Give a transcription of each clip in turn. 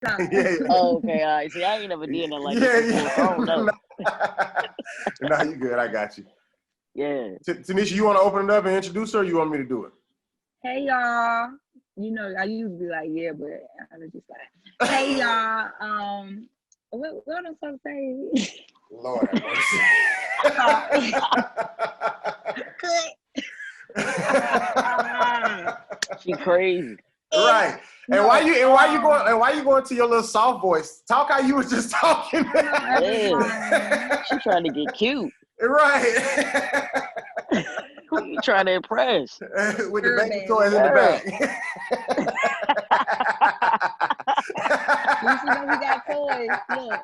Yeah. Oh, okay, all right. See, I ain't never did nothing like Yeah, this before, so I don't know. No, you good. I got you. Yeah. Tanesha, you want to open it up and introduce her, or you want me to do it? Hey y'all. You know, I used to be like, yeah, but I was just like, hey y'all. What am I supposed to say? Lord have mercy. She crazy. Right. And why you going to your little soft voice? Talk how you was just talking. Yeah. She trying to get cute. Right. Who you trying to impress? With the baby toys in the back. You know we got toys. Look.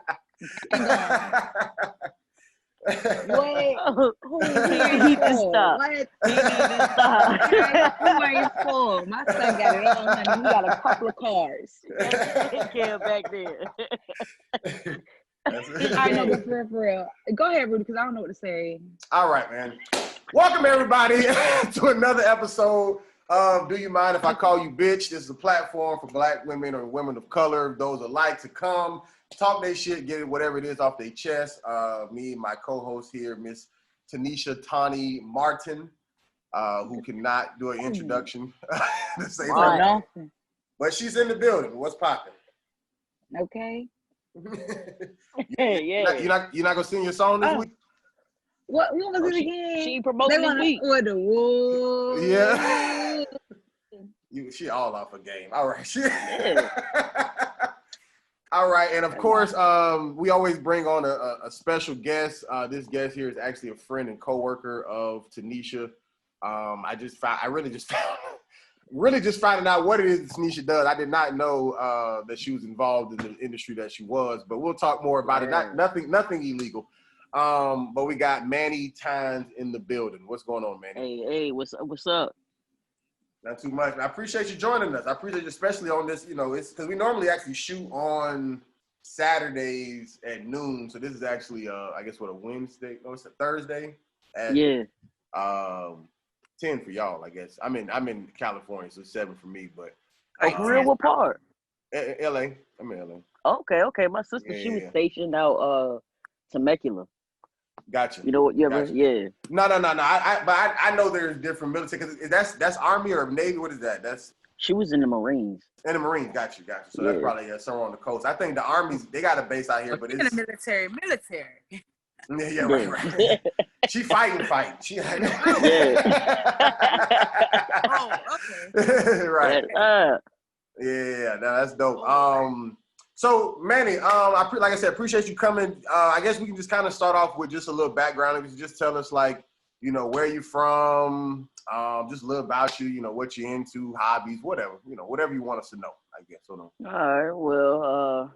Wait, who He can stop. What? He need to stop. Who ain't full? My son got it all, honey. He got a couple of cars. Take care back there. I know, but for real. Go ahead, Rudy, because I don't know what to say. All right, man. Welcome, everybody, to another episode of Do You Mind If I Call You Bitch? This is a platform for Black women or women of color, those alike, to come, talk their shit, get whatever it is off their chest. Me and my co-host here, Miss Tanesha Tawny Martin, who cannot do an introduction to say that. But she's in the building. What's popping? Okay. Yeah. You're not gonna sing your song this week? What was it again? She promoting this week. With the woo. Yeah. She all off her game. All right. All right, and of course, we always bring on a special guest. This guest here is actually a friend and coworker of Tanesha. I really just finding out what it is that Tanesha does. I did not know that she was involved in the industry that she was, but we'll talk more about it. Nothing illegal. But we got Mannie Tynes in the building. What's going on, Mannie? Hey, what's up? Not too much. I appreciate you joining us. I appreciate you, especially on this. It's because we normally actually shoot on Saturdays at noon. So this is actually, I guess, a Wednesday? No, it's a Thursday. At, 10 for y'all, I guess. I'm in California, so 7 for me. But for real, what part? LA. I'm in LA. Okay. My sister, she was stationed out Temecula. Gotcha. You know what? No. I know there's different military, because that's Army or Navy. What is that? She was in the Marines. In the Marines, got you. So that's probably somewhere on the coast. I think the Army's, they got a base out here, but it's in the military. Yeah, right. She fighting. She Oh, okay. Right. Yeah, that's dope. So Mannie, like I said, appreciate you coming. I guess we can just kind of start off with just a little background. If you could just tell us, like, where you from, just a little about you, what you're into, hobbies, whatever, whatever you want us to know, I guess. Hold on. All right. Well,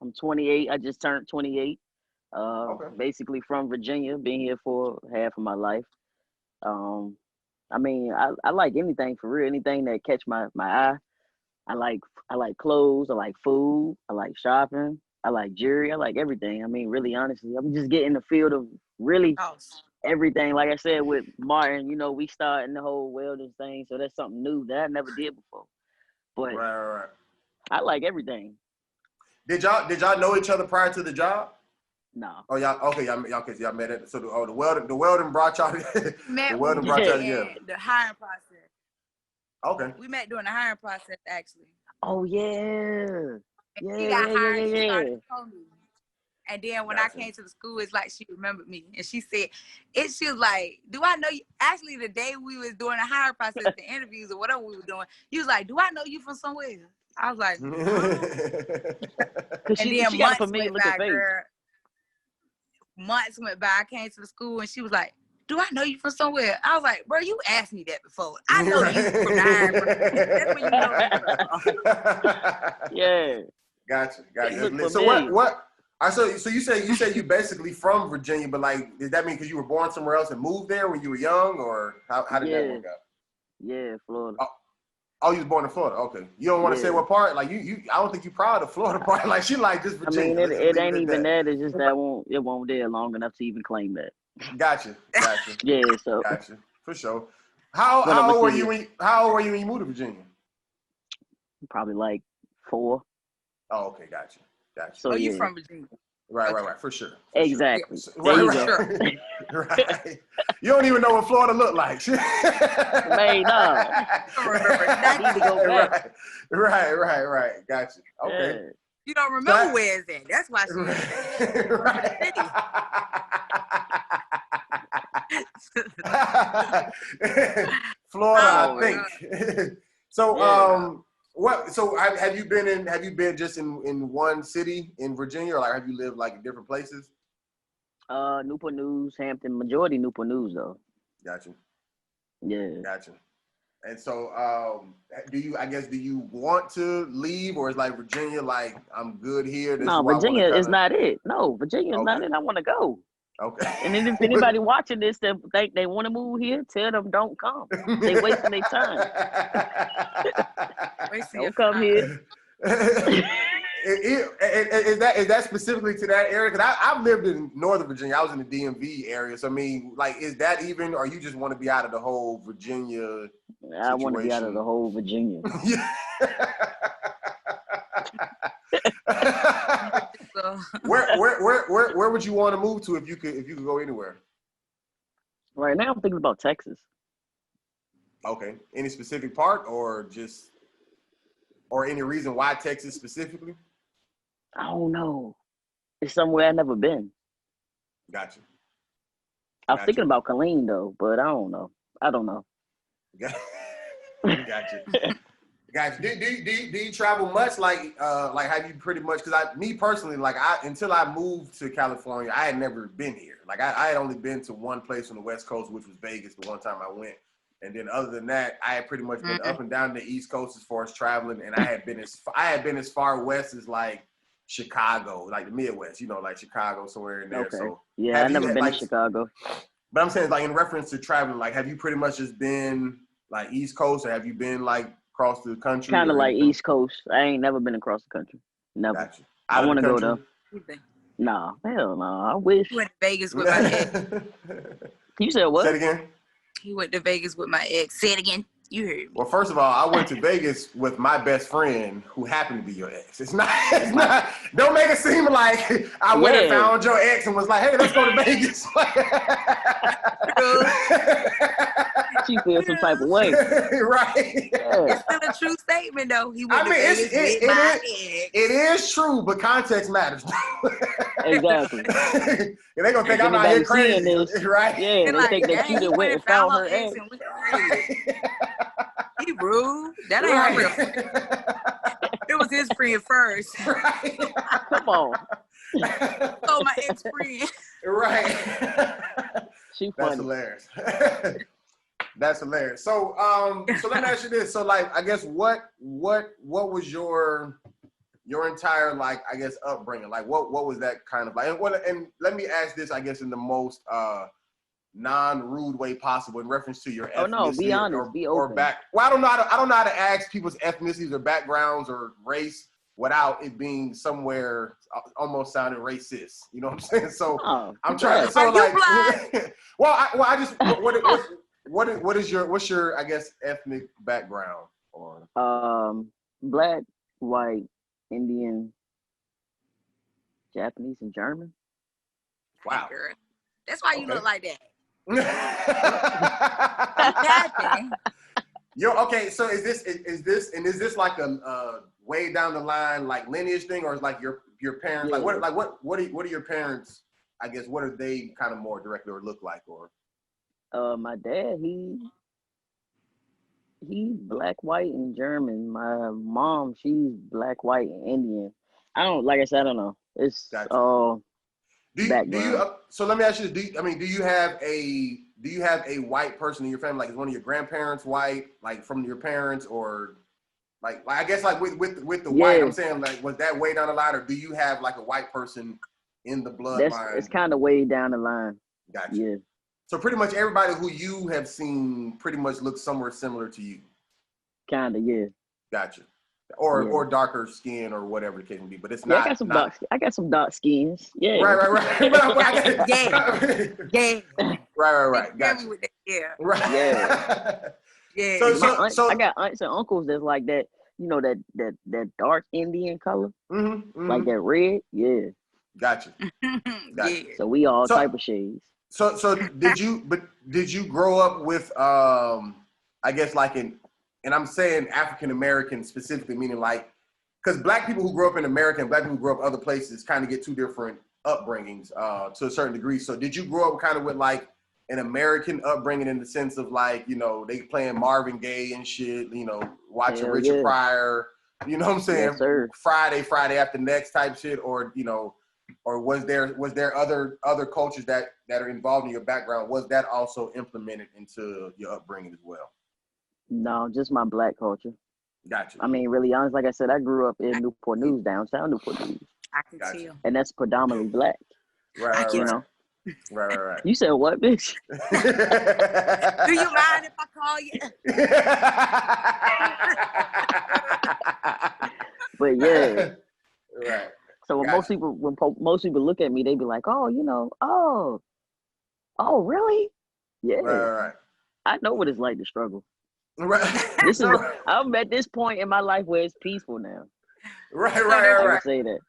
I'm 28. I just turned 28. Basically from Virginia. Been here for half of my life. I like anything for real. Anything that catch my eye. I like clothes. I like food. I like shopping. I like jewelry. I like everything. Really, honestly, I'm just getting the field of really everything. Like I said with Martin, we starting the whole welding thing, so that's something new that I never did before. But right. I like everything. Did y'all know each other prior to the job? No. Oh, y'all met it. So the welding brought y'all. The welding brought y'all together. The hiring process. Okay. We met during the hiring process, actually. Oh yeah. She got hired. She started to me. And then when I came to the school, it's like she remembered me, and she said, she was like, "Do I know you?" Actually, the day we was doing the hiring process, the interviews or whatever we were doing, you was like, "Do I know you from somewhere?" I was like, because she got a familiar looking face. Months went by. I came to the school, and she was like, "Do I know you from somewhere?" I was like, "Bro, you asked me that before. I know you from the hiring process. That's when you know me from." Yeah. Gotcha. So what? So you say you basically from Virginia, but like, does that mean because you were born somewhere else and moved there when you were young, or how did that work out? Yeah, Florida. Oh, you was born in Florida. Okay. You don't want to say what part? Like you I don't think you're proud of the Florida part. Like she like just Virginia. It ain't even that. It's just that it won't there long enough to even claim that. Gotcha. Yeah. So. Gotcha. For sure. How old were you when you moved to Virginia? Probably like 4. Oh, okay, gotcha. So you yeah. from Virginia? Right, for sure. Exactly. Sure. There you Right, go. right. You don't even know what Florida look like. Man, no. I don't remember I need to go back. Right. Gotcha. Okay. Yeah. You don't remember where it's at. That's why she Florida, Oh, I think. So, So have you been just in one city in Virginia, or like have you lived like in different places? Newport News, Hampton, majority Newport News though. Gotcha. Yeah. Gotcha. And so, do you want to leave, or is like Virginia like I'm good here? This No, is where Virginia I is not it. No, Virginia is not it. I want to go. Okay. And then if anybody watching this that think they want to move here, tell them don't come. They wasting their time. Don't come here. Is that specifically to that area? Because I've lived in Northern Virginia. I was in the DMV area. So I mean, like, is that even, or you just want to be out of the whole Virginia situation? I want to be out of the whole Virginia. Where would you want to move to if you could go anywhere? Right now, I'm thinking about Texas. Okay. Any specific part, or any reason why Texas specifically? I don't know. It's somewhere I've never been. Gotcha. I was thinking about Killeen though, but I don't know. Gotcha. Gotcha. Do you travel much? Like have you pretty much? Because me personally, like until I moved to California, I had never been here. Like I had only been to one place on the West Coast, which was Vegas. The one time I went, and then other than that, I had pretty much been up and down the East Coast as far as traveling, and I had been as far west as like Chicago, like the Midwest. You know, like Chicago, somewhere in there. Okay. So yeah, I've never been to Chicago. But I'm saying, like in reference to traveling, like have you pretty much just been like East Coast, or have you been like across the country? Kind of like East Coast. I ain't never been across the country. Never. Gotcha. I want to go though. Nah, hell no. I wish. He went to Vegas with my ex. You said what? Say it again. He went to Vegas with my ex. Say it again. You heard me. Well, first of all, I went to Vegas with my best friend who happened to be your ex. It's not, don't make it seem like I went and found your ex and was like, hey, let's go to Vegas. She feels some type of way. Right. Yeah. It's still a true statement, though. He went to Vegas with my ex. It is true, but context matters. Exactly. They're going to think I'm out here crazy. This, right? Yeah, they think that you done went and found her ex. He rude. That ain't her real friend. It was his friend first. Right. Come on. Oh, my ex-friend. Right. She funny. That's hilarious. That's hilarious. So so let me ask you this. So like, I guess what was your entire, like, I guess, upbringing? Like what was that kind of like? And let me ask this, I guess, in the most non-rude way possible in reference to your ethnicity. Oh no, be honest, be open. Or back. Well, I don't know how to ask people's ethnicities or backgrounds or race without it being somewhere almost sounding racist. You know what I'm saying? So I'm trying to. So like, I just what's your I guess ethnic background? Or black, white, Indian, Japanese, and German. Wow. Girl. That's why you look like that. Yo, okay, so is this like a way down the line like lineage thing, or is like your parents what are your parents, I guess, what are they kind of more directly or look like? Or my dad, he black, white, and German. My mom, she's black, white, and Indian. I don't know. It's all background. So let me ask you this. Do you have a white person in your family? Like, is one of your grandparents white, like from your parents, or like I guess like with the white? I'm saying, like, was that way down the line, or do you have like a white person in the bloodline? It's kind of way down the line. Gotcha. Yeah. So pretty much everybody who you have seen pretty much looks somewhere similar to you. Kinda, yeah. Gotcha. Or darker skin or whatever the case may be, but it's not. I got some dark skins. Yeah. Right. Yeah. Right. Gotcha. Yeah. Right. Yeah. Yeah. So I got aunts and uncles that's like that. you know, that dark Indian color, Mm-hmm. like that red. Yeah. Gotcha. Yeah. So we all So- type of shades. So did you grow up with I guess like and I'm saying African American specifically, meaning like, because black people who grow up in America and black people who grow up other places kind of get two different upbringings to a certain degree. So did you grow up kind of with like an American upbringing in the sense of like, you know, they playing Marvin Gaye and shit, you know, watching Hell Richard yeah. Pryor, you know what I'm saying? Yes, sir. Friday after next type shit, or, you know, or was there other cultures that are involved in your background? Was that also implemented into your upbringing as well? No, just my black culture. Gotcha. I mean, really honest, like I said, I grew up in Newport News, downtown Newport News. I can Gotcha. tell. And that's predominantly black. Right. You know? Right. You said what, bitch? Do you mind if I call you? But yeah. Right. So when most people look at me, they be like, "Oh, you know, oh, really? Yeah." Right. I know what it's like to struggle. Right. I'm at this point in my life where it's peaceful now. Right. I can say that.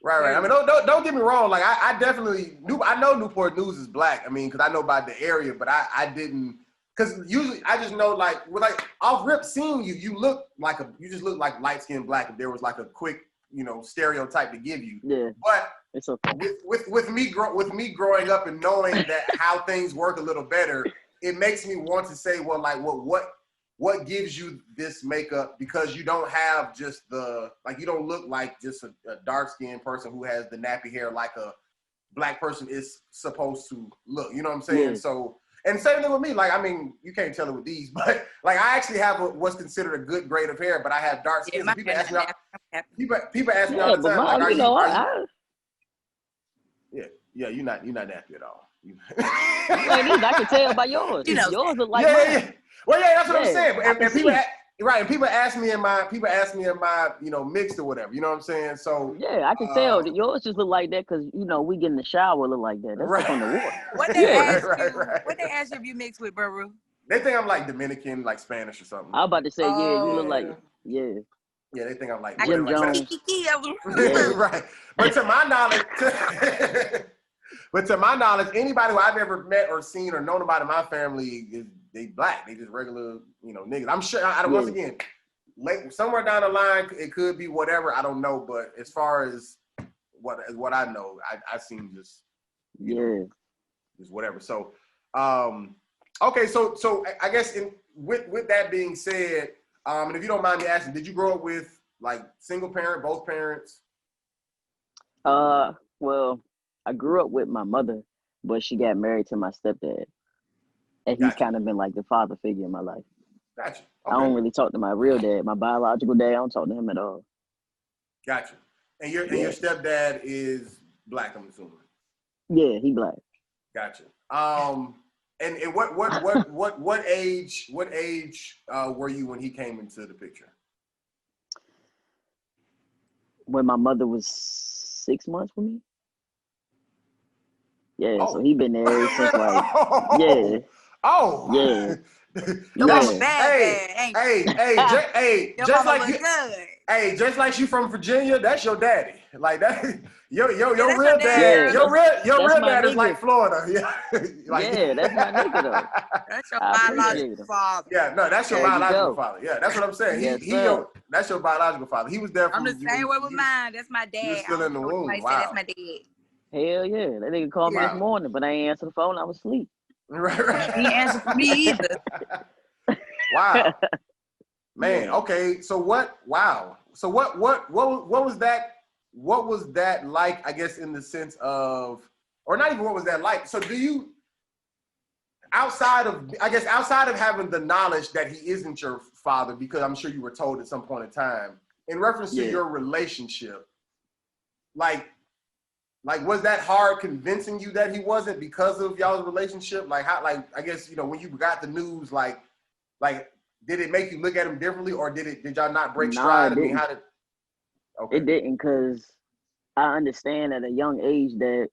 Right. I mean, don't get me wrong. Like, I definitely knew. I know Newport News is black. I mean, because I know about the area, but I didn't. Because usually I just know like with like off rip seeing you, you just look like light skinned black. If there was like a quick, you know, stereotype to give you. Yeah. But it's okay. With me growing up and knowing that how things work a little better, it makes me want to say, well, like what gives you this makeup? Because you don't have just you don't look like just a dark-skinned person who has the nappy hair like a black person is supposed to look. You know what I'm saying? Yeah. So, and same thing with me. Like, I mean, you can't tell it with these, but like I actually have what's considered a good grade of hair, but I have dark skin. Yeah, People ask me all the time, but like, are you? Yeah, you're not nappy at all. You ain't either. I can tell by yours. You know, yours look like mine. Yeah. Well, yeah, that's what I'm Yeah, saying. I And can people, see. right? And people ask me in my, you know, mixed or whatever. You know what I'm saying? So Yeah, I can tell that yours just look like that because you know we get in the shower look like that. That's right. from the water. What they ask you? Right. What they ask you if you mix with, bro? They think I'm like Dominican, like Spanish or something. I was about to say, yeah, you look like, yeah. Yeah, they think I'm like Jim whatever, Jones. Yeah. Right. But to my knowledge, anybody who I've ever met or seen or known about in my family they black. They just regular, you know, niggas. I'm sure. Once again, somewhere down the line, it could be whatever. I don't know. But as far as what I know, I seen just just whatever. So, okay. So I guess with that being said, and if you don't mind me asking, did you grow up with like single parent, both parents? Well, I grew up with my mother, but she got married to my stepdad. And he's kind of been like the father figure in my life. Gotcha. Okay. I don't really talk to my real dad. My biological dad, I don't talk to him at all. Gotcha. And your stepdad is black, I'm assuming. Yeah, he black. Gotcha. And what age were you when he came into the picture? When my mother was 6 months with me. Yeah, so he been there since like yeah. Oh yeah. Your mama bad, ain't hey, your just mama like you, good. hey, just like you from Virginia, that's your daddy. Like that, your real your dad, dad. your real dad is nigga. like Florida. Yeah, yeah, that's my nigga though. That's your I biological father. Yeah, no, that's your biological father. Yeah, that's what I'm saying. Yes, that's your biological father. He was there from I'm the same way with mine. That's my dad. You were still in the womb. Wow. That's my dad. Hell yeah. That nigga called me this morning, but I ain't answer the phone. I was asleep. Right. He didn't answer for me either. Wow. Man, okay. So what was that? What was that like, I guess, in the sense of, or not even what was that like? So do you, outside of having the knowledge that he isn't your father, because I'm sure you were told at some point in time, in reference to your relationship, like was that hard convincing you that he wasn't because of y'all's relationship? Like how, like, I guess, you know, when you got the news, like did it make you look at him differently, or did y'all not break stride? I mean, how did? Okay. It didn't, because I understand at a young age that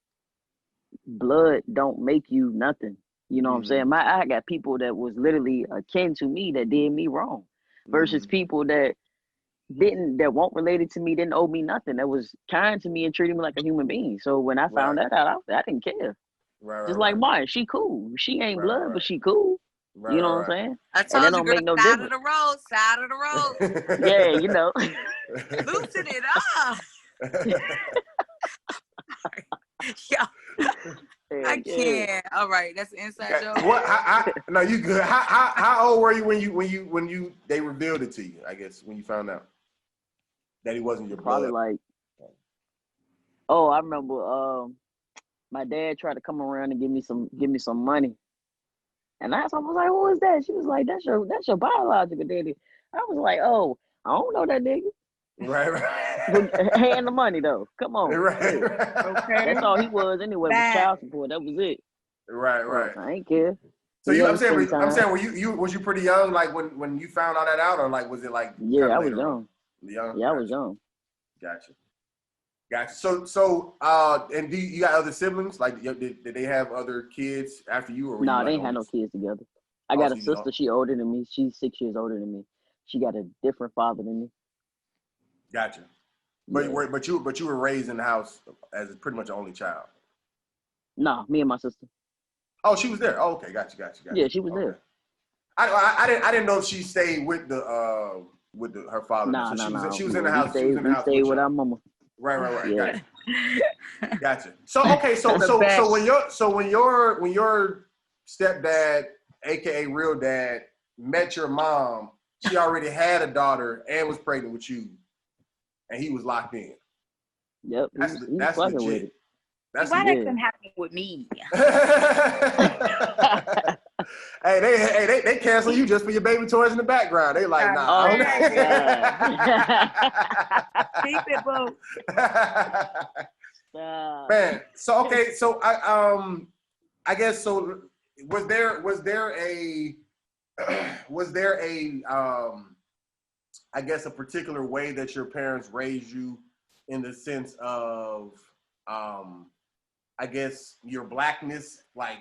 blood don't make you nothing. You know what I'm saying? I got people that was literally akin to me that did me wrong, versus people that that weren't related to me didn't owe me nothing. That was kind to me and treated me like a human being. So when I found that out, I didn't care. Just like Martin, she cool. She ain't blood, but she cool. You know what I'm saying? I and that told you, don't girl, make no side difference. Side of the road. Yeah, you know. Loosen it up. Yo, I can't. All right, that's an inside joke. No, you good. How old were you when they revealed it to you? I guess when you found out that he wasn't your Probably blood. I remember. My dad tried to come around and give me some money, and I was like, "Who is that?" She was like, "That's your biological daddy." I was like, "Oh, I don't know that nigga." Right. Hand the money though. Come on. Right. Okay. That's all he was anyway. Was child support. That was it. Right. I ain't care. So I'm saying, was you pretty young, like when you found all that out, or like was it like? Yeah, I was young. Young. Yeah, I was young. Gotcha. So, and do you got other siblings? Like, did they have other kids after you, or? Nah, they ain't had no kids together. I got a sister. She older than me. She's 6 years older than me. She got a different father than me. Gotcha. But you were raised in the house as pretty much an only child. Nah, me and my sister. Oh, she was there. Oh, okay, gotcha. Yeah, she was there. I didn't know if she stayed with her father. Nah. She was in the house. We stayed with our mama. Right. Yeah. Gotcha. So when your stepdad, aka real dad, met your mom, she already had a daughter and was pregnant with you, and he was locked in. Yep. That's legit. With it. Why that couldn't happen with me? Hey, they cancel you just for your baby toys in the background. They like, nah. Keep it, boo. Man, so okay, so I guess so. Was there a I guess a particular way that your parents raised you in the sense of I guess your blackness, like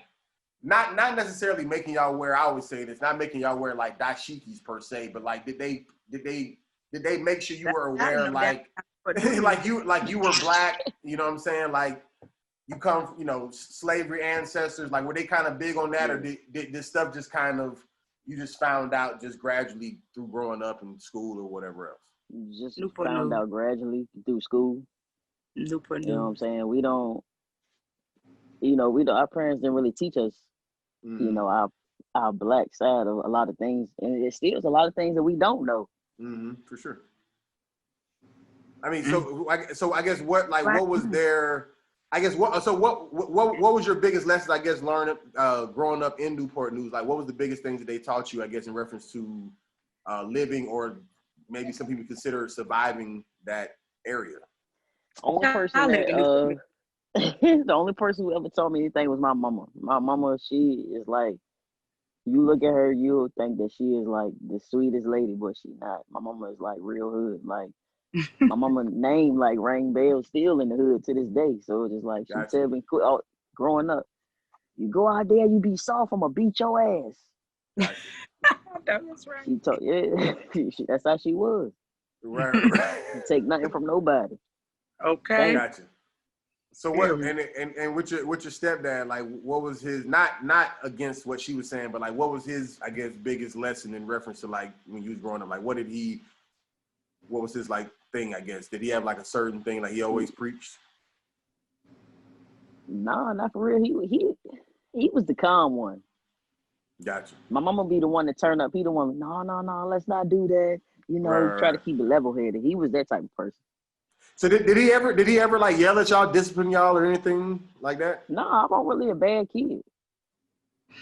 not necessarily making y'all wear, I always say this, not making y'all wear like dashikis per se, but like did they make sure you were aware like like you were black, you know what I'm saying? Like you come, slavery ancestors, like were they kind of big on that, or did this stuff just kind of you just found out just gradually through growing up in school or whatever else? Just found out gradually through school. You know what I'm saying? We don't, our parents didn't really teach us, our black side of a lot of things. And it still is a lot of things that we don't know. For sure. I mean, so I guess what was their, I guess what was your biggest lesson, I guess, learning, growing up in Newport News? Like what was the biggest things that they taught you, I guess, in reference to living, or maybe some people consider surviving that area? Only person that, the only person who ever told me anything was my mama. My mama, she is like, you look at her, you'll think that she is like the sweetest lady, but she not. My mama is like real hood. Like my mama name like rang bells still in the hood to this day. So it's just like she tell me growing up, you go out there, you be soft, I'ma beat your ass. That's right. She told that's how she was. Right. She take nothing from nobody. Okay. Gotcha. So what and with your stepdad, like what was his not against what she was saying, but like what was his, I guess, biggest lesson in reference to like when you was growing up? Like what was his like thing, I guess? Did he have like a certain thing like he always preached? Nah, not for real. He was the calm one. Gotcha. My mama be the one to turn up. He the one, no, let's not do that. Try to keep it level headed. He was that type of person. So did he ever like yell at y'all, discipline y'all, or anything like that? No, I wasn't really a bad kid.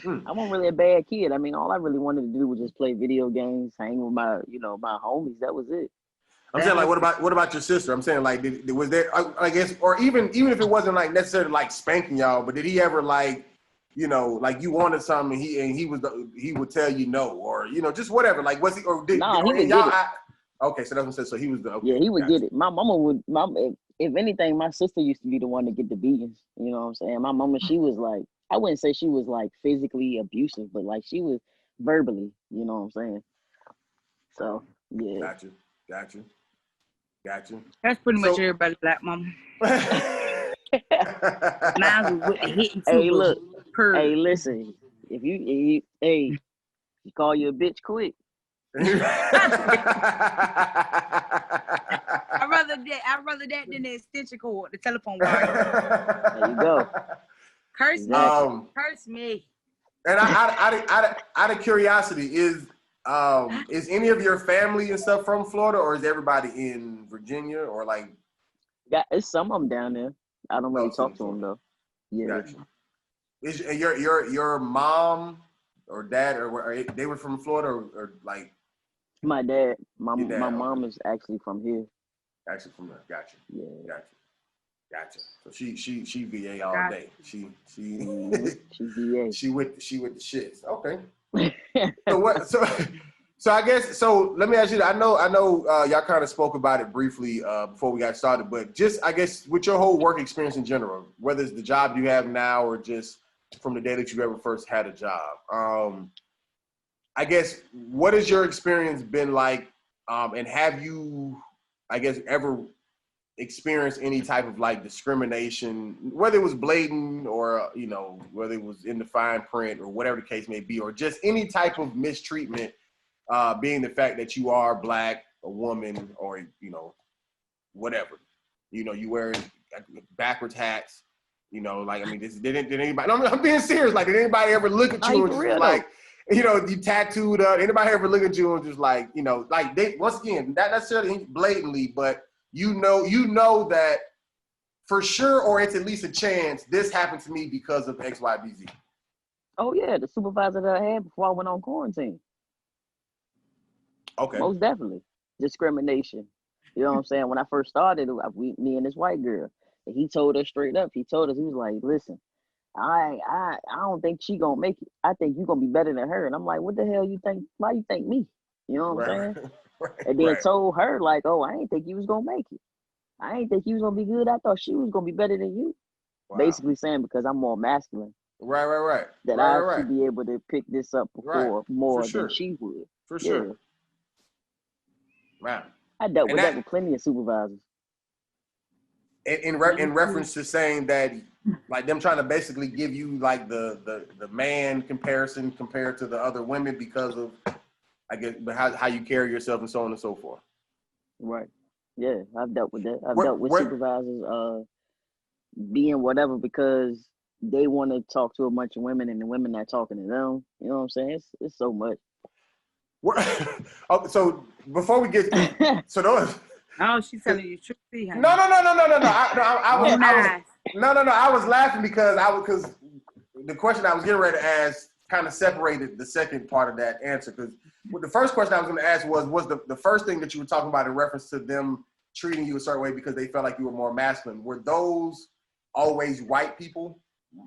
I wasn't really a bad kid. I mean, all I really wanted to do was just play video games, hang with my, my homies. That was it. I'm saying, like, what about your sister? I'm saying, like, was there, I guess, or even if it wasn't like necessarily like spanking y'all, but did he ever like, like you wanted something and he would tell you no, or just whatever. Like, was he or did? Nah, he would y'all, get it. Okay, so that's what I said. So he was the yeah, he would get it. My mama would. If anything, my sister used to be the one to get the beatings. You know what I'm saying? My mama, she was like, I wouldn't say she was like physically abusive, but like she was verbally. You know what I'm saying? So yeah. Gotcha. Got you. That's pretty much everybody black mama. Mine was with the hitting too. Hey, look. Hey, listen. If you call you a bitch quick. I'd rather that than the extension cord, the telephone wire. There you go. Curse me. And out of curiosity, is any of your family and stuff from Florida, or is everybody in Virginia, or like? Yeah, it's some of them down there. I don't really talk to them though. Yeah. Gotcha. Is your mom or dad or they were from Florida or like? My dad. My mom is actually from here. Actually from there. Gotcha. Yeah. Gotcha. So she VA all day. She VA. She with the shits. Okay. So I guess let me ask you. I know y'all kind of spoke about it briefly before we got started, but just I guess with your whole work experience in general, whether it's the job you have now or just from the day that you ever first had a job, I guess what has your experience been like, and have you, I guess, ever experienced any type of like discrimination, whether it was blatant or whether it was in the fine print or whatever the case may be, or just any type of mistreatment, being the fact that you are black, a woman, or whatever, you wear backwards hats, like, I mean, did anybody? No, I'm being serious. Like, did anybody ever look at you and just like, you tattooed up? Anybody ever look at you and just like, like they, once again, not necessarily blatantly, but you know that for sure, or it's at least a chance this happened to me because of X, Y, B, Z. Oh yeah, the supervisor that I had before I went on quarantine. Okay. Most definitely. Discrimination. You know what I'm saying? When I first started, me and this white girl, and he told us straight up, he was like, listen, I don't think she gonna make it. I think you gonna be better than her. And I'm like, what the hell you think? Why you think me? You know what I'm saying? And then told her like, oh, I ain't think you was gonna make it. I ain't think you was gonna be good. I thought she was gonna be better than you. Wow. Basically saying because I'm more masculine. Right. That I should be able to pick this up more sure. than she would. For sure. Wow. I dealt with that with plenty of supervisors. In reference to saying that, like them trying to basically give you like the man comparison compared to the other women because of, I guess, how you carry yourself and so on and so forth. Right. Yeah, I've dealt with that. I've dealt with supervisors being whatever because they want to talk to a bunch of women and the women not talking to them. You know what I'm saying? It's so much. So before we get so those. Oh, she's telling you truth. No. I was laughing because the question I was getting ready to ask kind of separated the second part of that answer, because the first question I was going to ask was the first thing that you were talking about in reference to them treating you a certain way because they felt like you were more masculine. Were those always white people,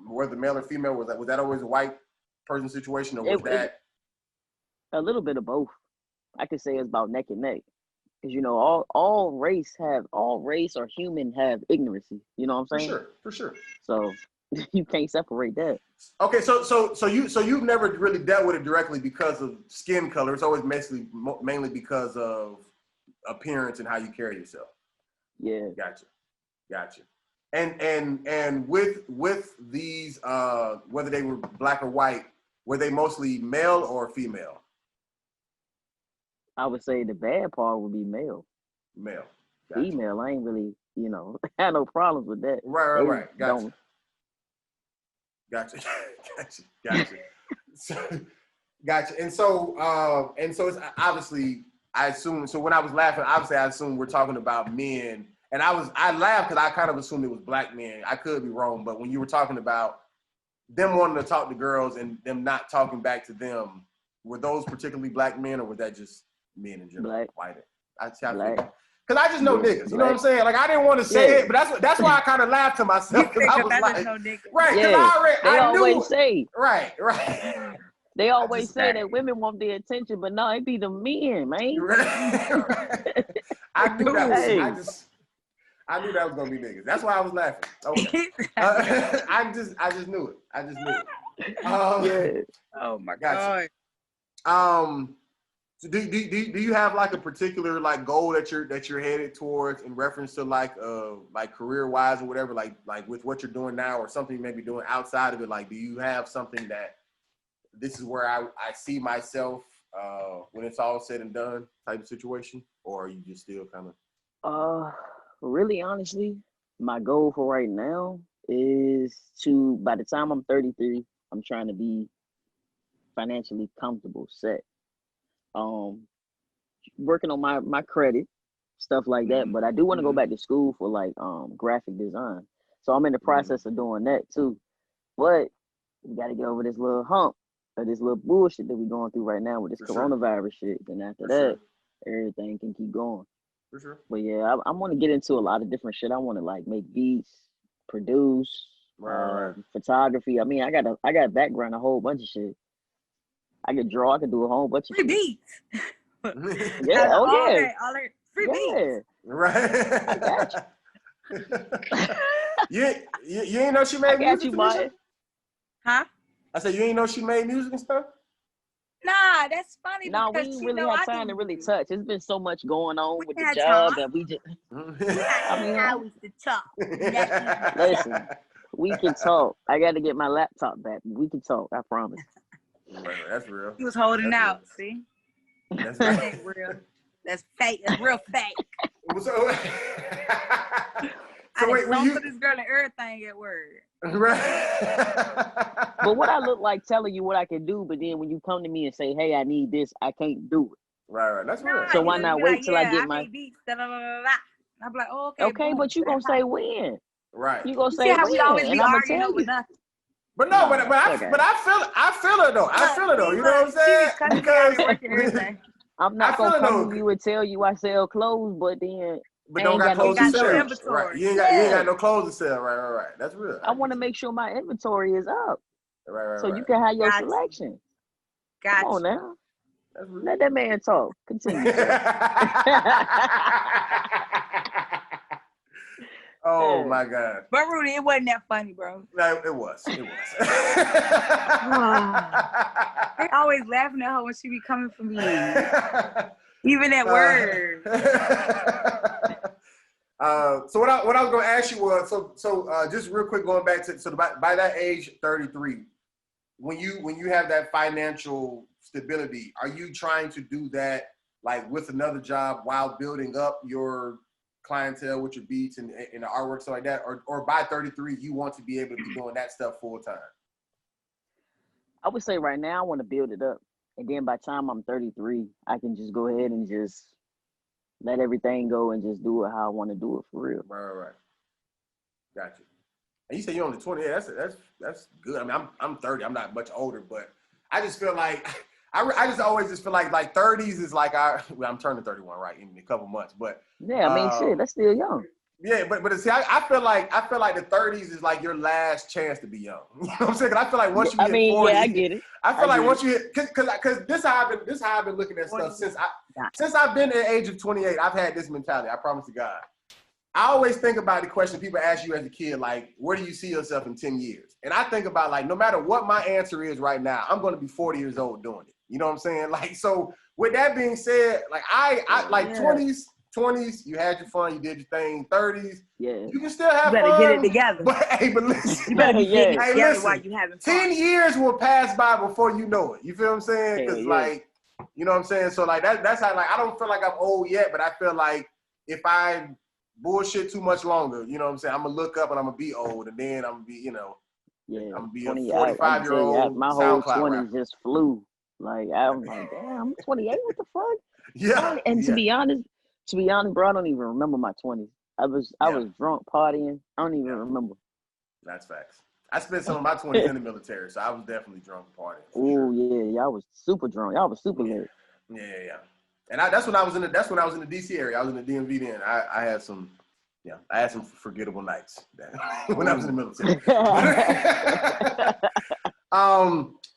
whether male or female? Was that always a white person situation, or was that a little bit of both? I could say it's about neck and neck. Because all race or human have ignorancy. You know what I'm saying? For sure. So you can't separate that. Okay, so you've never really dealt with it directly because of skin color. It's always mainly because of appearance and how you carry yourself. Yeah. Gotcha. And with these, whether they were black or white, were they mostly male or female? I would say the bad part would be male. Gotcha. Female, I ain't really, had no problems with that. Right. Gotcha. Gotcha. And so it's obviously, I assume, so when I was laughing, obviously I assumed we're talking about men. And I laughed because I kind of assumed it was black men. I could be wrong, but when you were talking about them wanting to talk to girls and them not talking back to them, were those particularly black men, or was that just men in general? Black. White. Because I just know niggas. You know what I'm saying? Like, I didn't want to say it, but that's why I kind of laughed to myself. Because I was like, right, because I knew. Always say. Right. They always say that women want their attention, but no, it be the men, man. Right. I knew that. I knew that was gonna be niggas. That's why I was laughing. Okay. I just knew it. Oh my God. So do you have like a particular like goal that you're headed towards in reference to like career wise or whatever, like with what you're doing now or something you may be doing outside of it? Like, do you have something that this is where I see myself when it's all said and done type of situation, or are you just still kind of? Really, honestly, my goal for right now is to, by the time I'm 33, I'm trying to be financially comfortable, set. Working on my credit, stuff like that. But I do want to go back to school for like graphic design. So I'm in the process of doing that too. But we got to get over this little hump or this little bullshit that we're going through right now with this coronavirus shit. And after that, everything can keep going. For sure. But yeah, I want to get into a lot of different shit. I want to like make beats, produce, photography. I mean, I got a background, a whole bunch of shit. I could draw. I could do a whole bunch of free shit. Beats. Yeah. All yeah. All that free beats. Right. I got you. you ain't know she made music, Tanesha? Huh? I said you ain't know she made music and stuff? Nah, that's funny. No, we ain't really had time to really touch. It's been so much going on with the job that we just. I mean, I was the top. Listen, we can talk. I got to get my laptop back. We can talk. I promise. Right, that's real. He was holding that's out. Real. See, that's that ain't real. That's fake. That's real fake. So wait, don't put this girl in everything at word. Right. But what I look like telling you what I can do, but then when you come to me and say, "Hey, I need this," I can't do it. Right. That's real. So why not wait till I get my? Beats, da, da, da, da, da. I'm like, oh, okay. Okay, boom. but you gonna say when? Right. You gonna say when? We always and be I'm gonna arguing tell over you. Nothing. But no, but I feel it though. I feel it though. You know what I'm saying? Because I'm not gonna come to you and tell you I sell clothes, but then don't got clothes to sell. No right. You ain't got no clothes to sell. Right. That's real. I want to make sure my inventory is up. Right. So you can have your selection. Come on now. Let that man talk. Continue. Oh my God. But Rudy, it wasn't that funny, bro. No, it was. They always laughing at her when she be coming for me. Even that word. So what I was going to ask you was, so just real quick, going back to by that age, 33, when you have that financial stability, are you trying to do that like with another job while building up your clientele with your beats and the artwork, stuff like that, or by 33 you want to be able to be doing that stuff full time? I would say right now I want to build it up, and then by the time I'm 33, I can just go ahead and just let everything go and just do it how I want to do it for real. Right. Gotcha. And you say you're only 20. Yeah, that's good. I mean, I'm 30. I'm not much older, but I just feel like I just always just feel like 30s is like I'm turning 31 right in a couple months, but yeah, I mean shit, that's still young. Yeah, but see, I feel like the 30s is like your last chance to be young. You know what I'm saying? 'Cause I feel like once you hit 40, yeah, I get it. I feel like once you hit, because this how I've been looking at stuff since I've been at the age of 28. I've had this mentality. I promise to God. I always think about the question people ask you as a kid, like, where do you see yourself in 10 years? And I think about like, no matter what my answer is right now, I'm going to be 40 years old doing it. You know what I'm saying? Like, so with that being said, like I like 20s, you had your fun, you did your thing. 30s, you can still have fun. You better get it together. But listen, you better be getting it together while you having fun. 10 years will pass by before you know it. You feel what I'm saying? Because like, you know what I'm saying? So like that's how, like, I don't feel like I'm old yet, but I feel like if I bullshit too much longer, you know what I'm saying, I'm gonna look up and I'm gonna be old, and then I'm gonna be, you know, I'm gonna be 20, a 45-year-old my whole SoundCloud 20s rapper. Just flew. Like I'm like, damn, I'm 28. What the fuck? Yeah. And to be honest, bro, I don't even remember my 20s. I was drunk partying. I don't even remember. That's facts. I spent some of my 20s in the military, so I was definitely drunk partying. Oh yeah, y'all was super drunk. Y'all was super lit. Yeah. And that's when I was in the DC area. I was in the DMV then. I had some forgettable nights when I was in the military.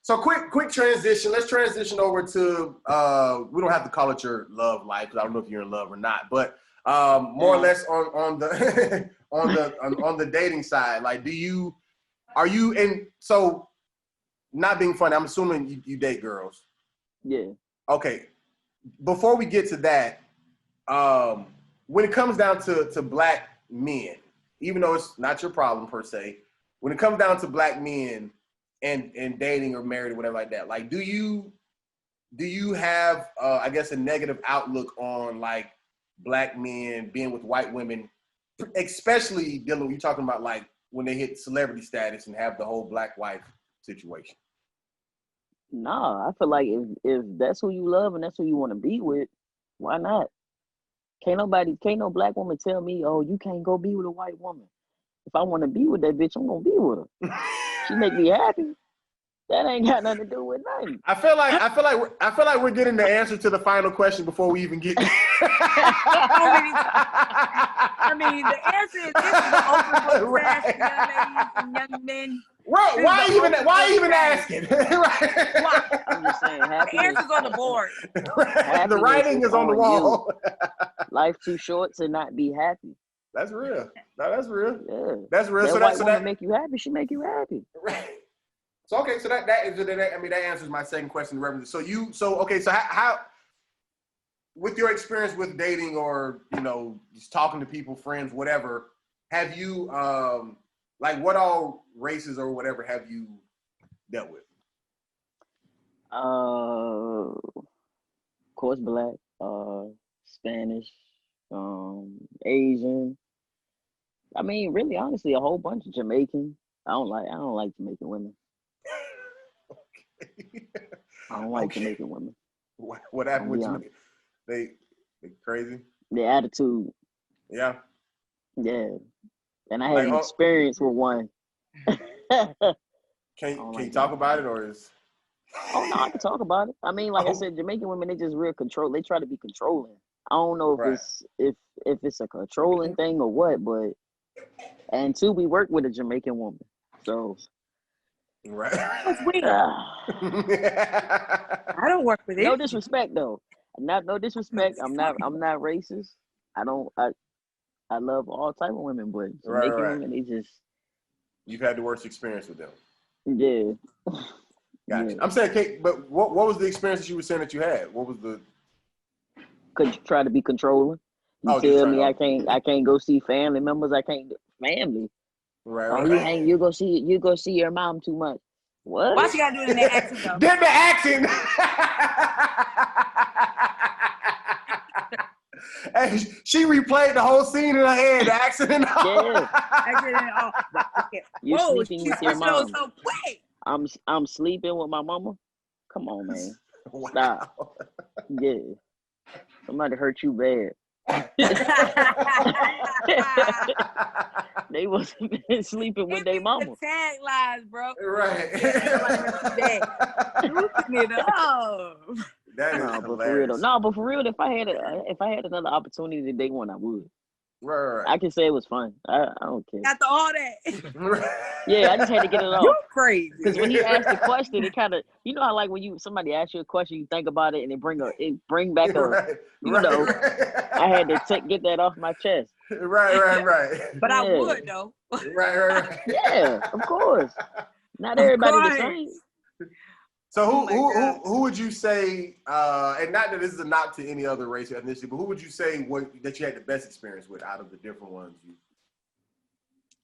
So quick transition. Let's transition over to we don't have to call it your love life because I don't know if you're in love or not, but more or less on the on the dating side. Like, are you in? So, not being funny, I'm assuming you date girls. Yeah. Okay. before we get to that, when it comes down to black men, even though it's not your problem per se, when it comes down to black men and dating or married or whatever like that, like do you have I guess a negative outlook on like black men being with white women, especially dealing with, you talking about like when they hit celebrity status and have the whole black wife situation? Nah, I feel like if that's who you love and that's who you want to be with, why not? Can't no black woman tell me, oh, you can't go be with a white woman. If I want to be with that bitch, I'm gonna be with her. She make me happy. That ain't got nothing to do with nothing. I feel like we're getting the answer to the final question before we even get. I mean, the answer is this is an open book, right, young ladies and young men. Right? Why even asking? Right. Why? I'm just saying, happiness. The answer's on the board. The writing is on the wall. Life too short to not be happy. That's real. No, that's real. Yeah. That's real. That So white woman that make you happy, she make you happy. Right. So okay, so that answers my second question. So how with your experience with dating or just talking to people, friends, whatever, have you like what all races or whatever have you dealt with? Of course, black, Spanish, Asian. I mean, really, honestly, a whole bunch of Jamaican. I don't like Jamaican women. I don't like Jamaican women. What happened with Jamaican? They crazy. The attitude. Yeah. Yeah. And I had an experience with one. Can you talk about it, or is? Oh no, I can talk about it. I mean, like I said, Jamaican women, they just real control. They try to be controlling. I don't know if it's a controlling thing or what, but and two, we work with a Jamaican woman, so. Right. That's weird. I don't work with it. No disrespect though. No disrespect. I'm not racist. I love all type of women, but Jamaican women, they just. You've had the worst experience with them. Yeah. Gotcha. Yeah. I'm saying, Kate, but what was the experience that you were saying that you had? What was the? Could you try to be controlling? You tell me I can't go see family members. I can't family. Right. Oh, you go see your mom too much. What? Why you gotta do it in that accent though? Get the accent. Hey, she replayed the whole scene in her head. The accent. Yeah. You're sleeping with your mom. So quick. I'm sleeping with my mama. Come on, man. Wow. Stop. Yeah. Somebody hurt you bad. They wasn't sleeping with their mama. The taglines, bro. Right. Loosen it up. That is hilarious. But for real, if I had another opportunity to date one, I would. Right. I can say it was fun. I don't care. After all that. Yeah, I just had to get it off. You're crazy. Because when he asked the question, it kind of, how like when somebody asks you a question, you think about it and it bring back a, I had to get that off my chest. Right. But I would though. Right. Yeah, of course. Not everybody the same. So who would you say, and not that this is a knock to any other race or ethnicity, but who would you say that you had the best experience with out of the different ones?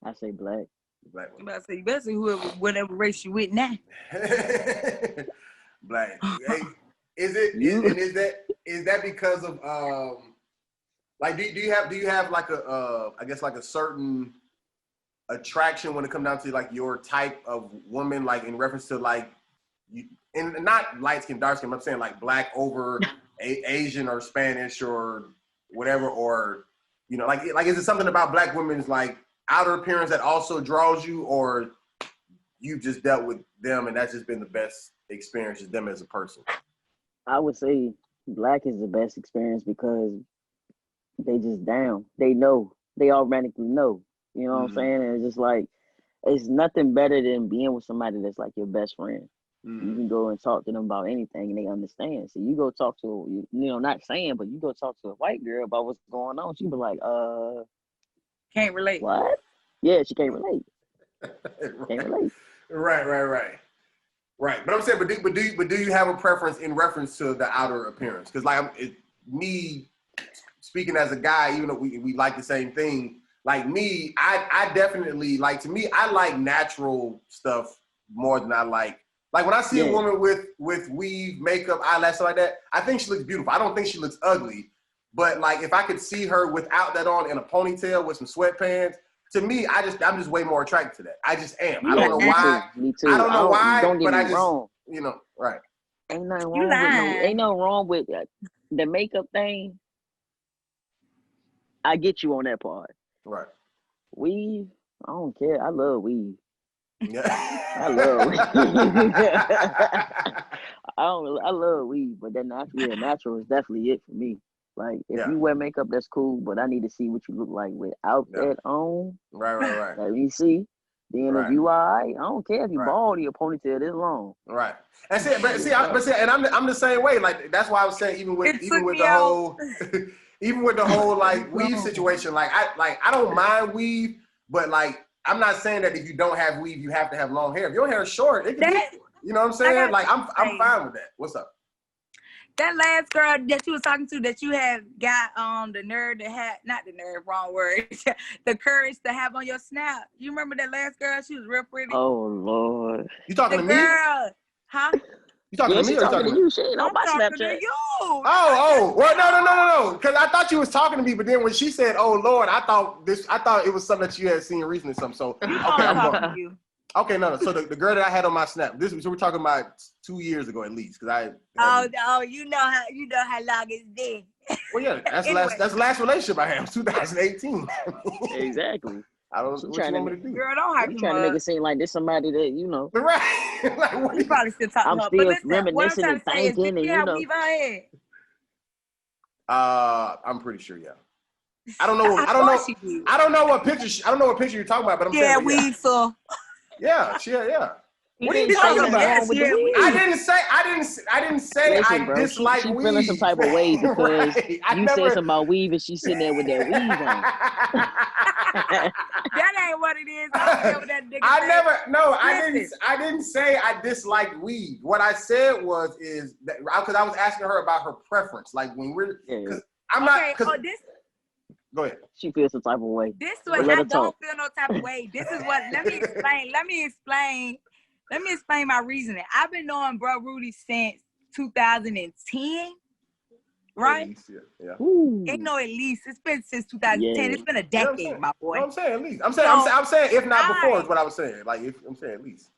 I say black. Black women. I say you better say whatever race you with now. Black. Hey, is that because of like do you have like a I guess like a certain attraction when it comes down to like your type of woman, like in reference to like you, and not light skin, dark skin, I'm saying like black over Asian or Spanish or whatever, or like is it something about black women's like outer appearance that also draws you, or you've just dealt with them and that's just been the best experience with them as a person? I would say black is the best experience because they just down. They know. They automatically know. You know what I'm saying? And it's just like, it's nothing better than being with somebody that's like your best friend. You can go and talk to them about anything and they understand. So you go talk to, not saying, but you go talk to a white girl about what's going on. She be like, can't relate. What? Yeah, she can't relate. Can't relate. Right. Right, but I'm saying, but do you have a preference in reference to the outer appearance? Because me speaking as a guy, even though we like the same thing, like me, I definitely like, to me, I like natural stuff more than I like when I see a woman with weave, makeup, eyelash, stuff like that. I think she looks beautiful. I don't think she looks ugly, but like if I could see her without that on in a ponytail with some sweatpants. To me, I'm just way more attracted to that. I just am. Yeah, I don't know why. Me too. I don't know why. Don't get but me I just, wrong. Right. Ain't nothing wrong with the makeup thing. I get you on that part. Right. Weave, I don't care. I love weave. Yeah. I love weave. I love weave, but that natural is definitely it for me. Like, if you wear makeup, that's cool, but I need to see what you look like without that on. Right. Let me see. Then if you all right, I don't care if you bald or your ponytail this long. Right. And I'm the same way. Like, that's why I was saying, even with the whole like weave situation, like I don't mind weave, but like I'm not saying that if you don't have weave, you have to have long hair. If your hair is short, it can be, you know what I'm saying? Like I'm fine with that. What's up? That last girl that you was talking to, that you had got the nerve to have, not the nerve, wrong word, the courage to have on your snap. You remember that last girl? She was real pretty. Oh Lord. You talking to me? Girl, huh? You talking to me or you talking to you? She ain't on my Snapchat. To you. Oh, well, no. Because I thought you was talking to me, but then when she said, "Oh Lord," I thought it was something that you had seen recently, something. So okay, I'm talking to you. Okay, no. So the girl that I had on my snap, so we're talking about 2 years ago at least, because you know how long it's been. Well, yeah, that's the last relationship I had, was 2018. Exactly. I don't know what you want me to do. Girl, don't hype him trying to make it seem like this somebody that, you know. Right. Like, what you probably still talking I'm about. still But listen, reminiscing and thinking, and you know. I'm pretty sure, yeah. I don't know what picture you're talking about, but I'm saying, we saw. Yeah. What are you talking about? I didn't say Listen, I dislike she weave. Feeling some type of way because said something about weave and she's sitting there with that weave on. That ain't what it is. I don't care what that nigga I didn't say I dislike weave. What I said is that because I was asking her about her preference, like when we're because I'm not. Go ahead. She feels some type of way. This way, I don't feel no type of way. This is what. Let me explain my reasoning. I've been knowing bro Rudy since 2010, right? At least, yeah. Ain't no at least. It's been since 2010. Yeah. It's been a decade, my boy. No, I'm saying at least. I'm saying if not before is what I was saying. Like I'm saying at least.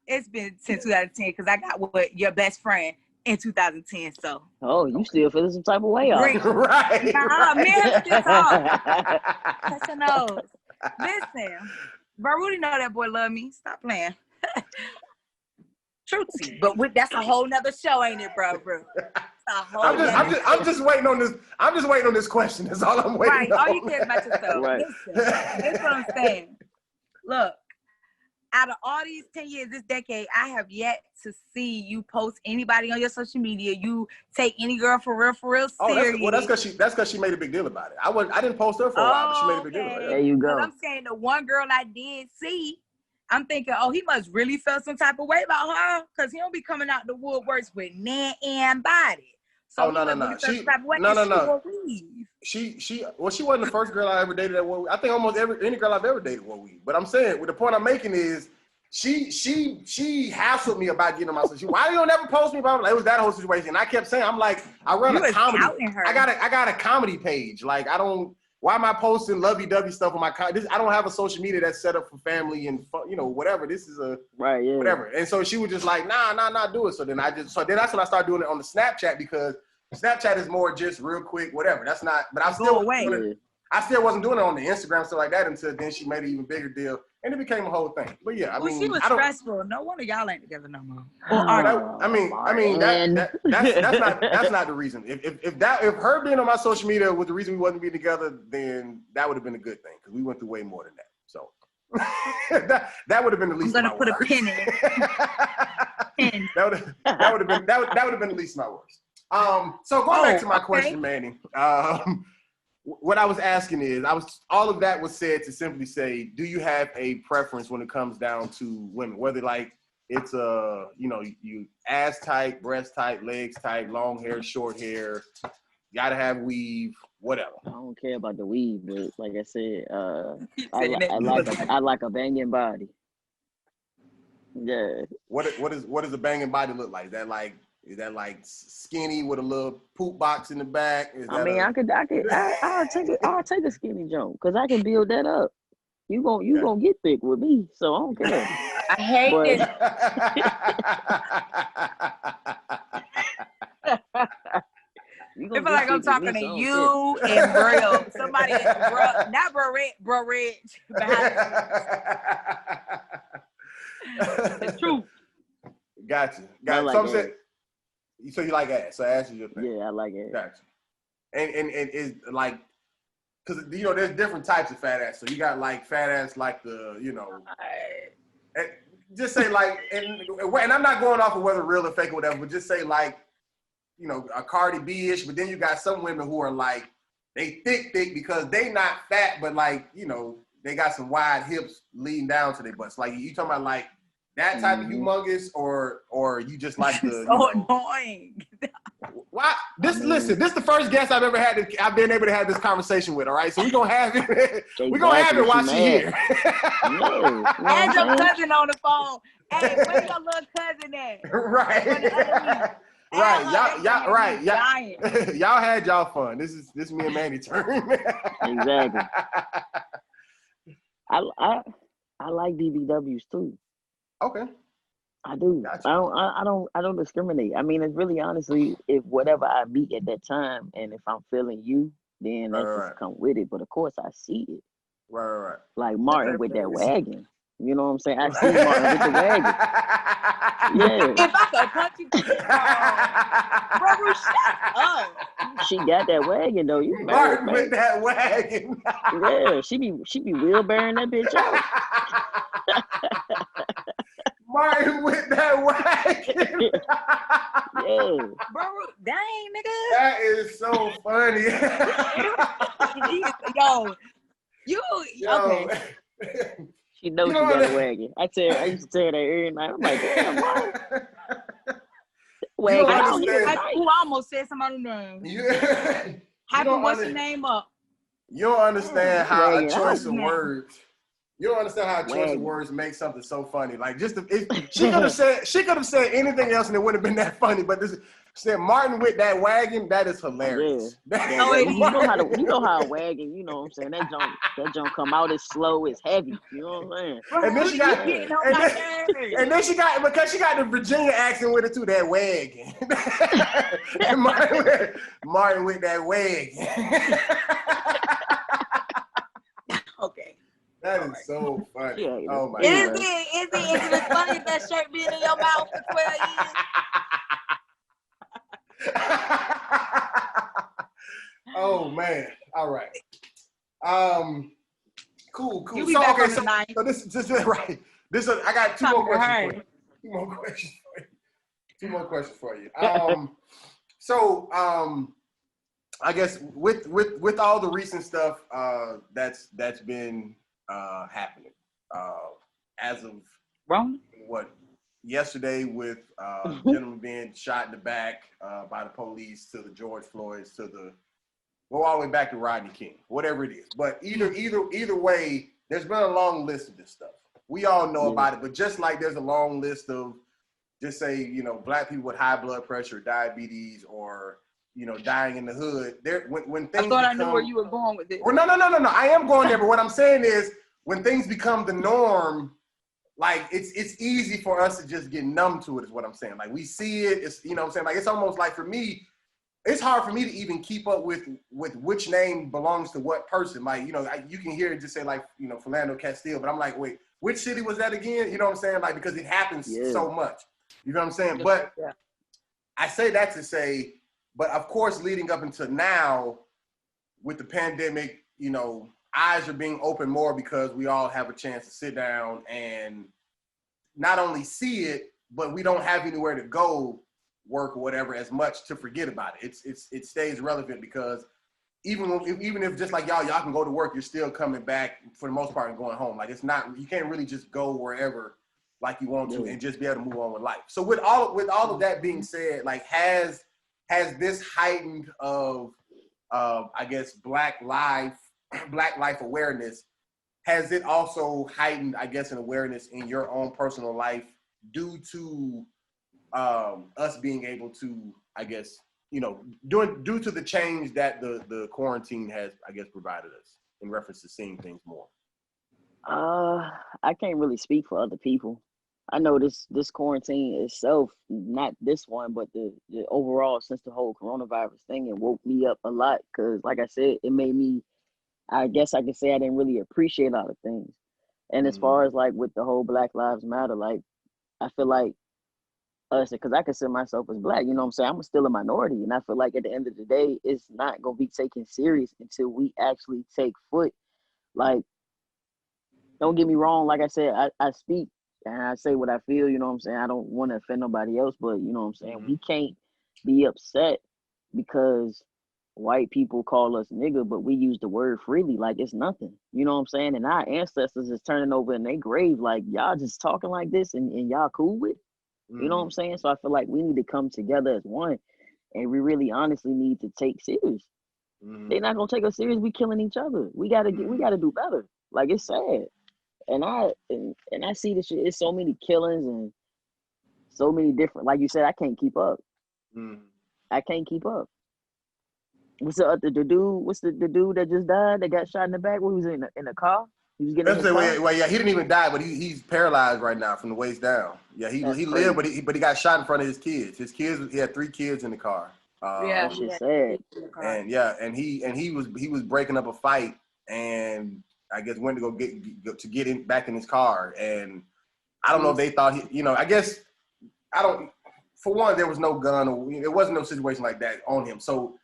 It's been since 2010 because I got with your best friend in 2010. So. Oh, you still feeling some type of way, right? Man, still talk. Touch your nose. Listen, bro, Rudy know that boy love me. Stop playing. Truthsy, but that's a whole nother show, ain't it, bro? I'm just waiting on this. I'm just waiting on this question. That's all I'm waiting on. All you care about yourself. Right. Listen, that's what I'm saying. Look, out of all these 10 years, this decade, I have yet to see you post anybody on your social media. You take any girl for real serious. Oh, that's because she made a big deal about it. I didn't post her for a while, but she made a big deal about it. There you go. But I'm saying the one girl I did see, I'm thinking, he must really feel some type of way about her because he don't be coming out the woodworks with man and body. So no. She wasn't the first girl I ever dated that wore weave. I think almost any girl I've ever dated wore weave. But I'm saying, the point I'm making is, she hassled me about getting on my social. Why you don't ever post me about it? It was that whole situation. And I kept saying, I'm like, I run a comedy. I got a comedy page. Like why am I posting lovey-dovey stuff on my I don't have a social media that's set up for family and whatever. This is whatever. And so she was just like, nah, do it. So then that's when I started doing it on the Snapchat, because Snapchat is more just real quick, whatever. That's not, but I still wasn't doing it on the Instagram, stuff like that, until then she made an even bigger deal. And it became a whole thing. But yeah, she was stressful. No wonder y'all ain't together no more. That's not the reason. If her being on my social media was the reason we wasn't being together, then that would have been a good thing, because we went through way more than that. So that would have been the least. I'm gonna put a pin in it. That would have been the least of my worries. So going back to my question, Mannie. What I was asking is, all of that was said to simply say, do you have a preference when it comes down to women? Whether like it's you ass tight, breast tight, legs tight, long hair, short hair, gotta have weave, whatever. I don't care about the weave, but like I said, I I like a banging body. Yeah. What does a banging body look like? Is that like skinny with a little poop box in the back? I'll take a skinny jump because I can build that up. You gonna get thick with me, so I don't care. hate it. I feel like I'm talking to you and Brill. Somebody, not Bro Rich. The truth. Gotcha. Like so you like ass. So ass is your thing. Yeah, I like ass. Gotcha. And it's like, because there's different types of fat ass. So you got like fat ass like the just say like, and I'm not going off of whether real or fake or whatever, but just say like, a Cardi B-ish, but then you got some women who are like, they thick because they not fat, but like, they got some wide hips leading down to their butts. Like, you talking about like that type of humongous, or you just like the so annoying. Why? Listen, this is the first guest I've been able to have this conversation with. All right, so we're gonna have it. We're gonna have it while she's here. And your cousin on the phone. Hey, where's your little cousin at? Right. Right. Y'all had y'all fun. This is me and Mannie turn. Exactly. I like BBWs too. Okay. I do. Gotcha. I don't discriminate. I mean, it's really honestly, if whatever I meet at that time, and if I'm feeling you, then that just come with it. But of course, I see it. Right. Like Martin with that wagon. You know what I'm saying? I see Martin with the wagon. Yeah. If I could punch you, bro, shut up. She got that wagon though. You Martin with that wagon. Yeah, she be wheelbarrowing that bitch out. Martin with that wagon. Yeah. Bro, dang, nigga. That is so funny. Yo. Okay. She knows she got a wagon. I used to tell her every night. I'm like, damn, Martin. Wagon. I almost said somebody's name. What's your name up? You don't understand how a choice of words. You don't understand how a choice of words makes something so funny. Like she could have said anything else and it wouldn't have been that funny. But this said Martin with that wagon, that is hilarious. Yeah. You know how a wagon, you know what I'm saying? That junk come out as slow, as heavy. You know what I'm saying? And then she got because she got the Virginia accent with it too, that wagon. Martin with that wagon. Okay. That is so funny. Yeah, oh my God. Is it funny that shirt being in your mouth for 12 years? Oh man. All right. Cool. You be back on the night. So this is right. I got two more questions for you. I guess with all the recent stuff that's been happening as of yesterday with gentleman being shot in the back by the police, to the George Floyds, to the all the way back to Rodney King, whatever it is. But either way, there's been a long list of this stuff. We all know about it, but just like there's a long list of, just say, Black people with high blood pressure, diabetes, or dying in the hood. When things I knew where you were going with it. Well, no. I am going there, but what I'm saying is, when things become the norm, like it's easy for us to just get numb to it. Is what I'm saying. Like we see it. It's what I'm saying. Like it's almost like for me, it's hard for me to even keep up with which name belongs to what person. Like you can hear it just say like Philando Castile, but I'm like, wait, which city was that again? You know what I'm saying? Like because it happens so much. You know what I'm saying? But I say that to say. But of course, leading up until now, with the pandemic, eyes are being opened more because we all have a chance to sit down and not only see it, but we don't have anywhere to go, work or whatever, as much to forget about it. It stays relevant because even if just like y'all can go to work, you're still coming back for the most part and going home. Like it's not, you can't really just go wherever like you want to, and just be able to move on with life. So with all of that being said, like has this heightened of I guess Black life awareness, has it also heightened, I guess, an awareness in your own personal life due to us being able to, I guess, due to the change that the quarantine has, I guess, provided us in reference to seeing things more? I can't really speak for other people. I know this quarantine itself, not this one, but the overall, since the whole coronavirus thing, it woke me up a lot because, like I said, it made me, I guess I could say I didn't really appreciate a lot of things. And as far as like with the whole Black Lives Matter, like I feel like us, because I consider myself as Black, you know what I'm saying? I'm still a minority. And I feel like at the end of the day, it's not going to be taken serious until we actually take foot. Like, don't get me wrong. Like I said, I speak and I say what I feel, you know what I'm saying? I don't want to offend nobody else, but you know what I'm saying? We can't be upset because white people call us nigga, but we use the word freely like it's nothing. You know what I'm saying? And our ancestors is turning over in their grave like y'all just talking like this and y'all cool with it. You know what I'm saying? So I feel like we need to come together as one, and we really honestly need to take serious. They're not gonna take us serious. We killing each other. We gotta do better. Like it's sad. And I see this shit. It's so many killings and so many different. Like you said, I can't keep up. I can't keep up. What's the dude? What's the dude that just died? That got shot in the back. When he was in the car. He was getting in the car. Well, yeah, he didn't even die, but he's paralyzed right now from the waist down. Yeah, he lived, but he got shot in front of his kids. He had 3 kids in the car. That shit's sad. And he was breaking up a fight, and I guess went to go get in back in his car. And I don't know if they thought I guess I don't. For one, there was no gun, or there wasn't no situation like that on him. So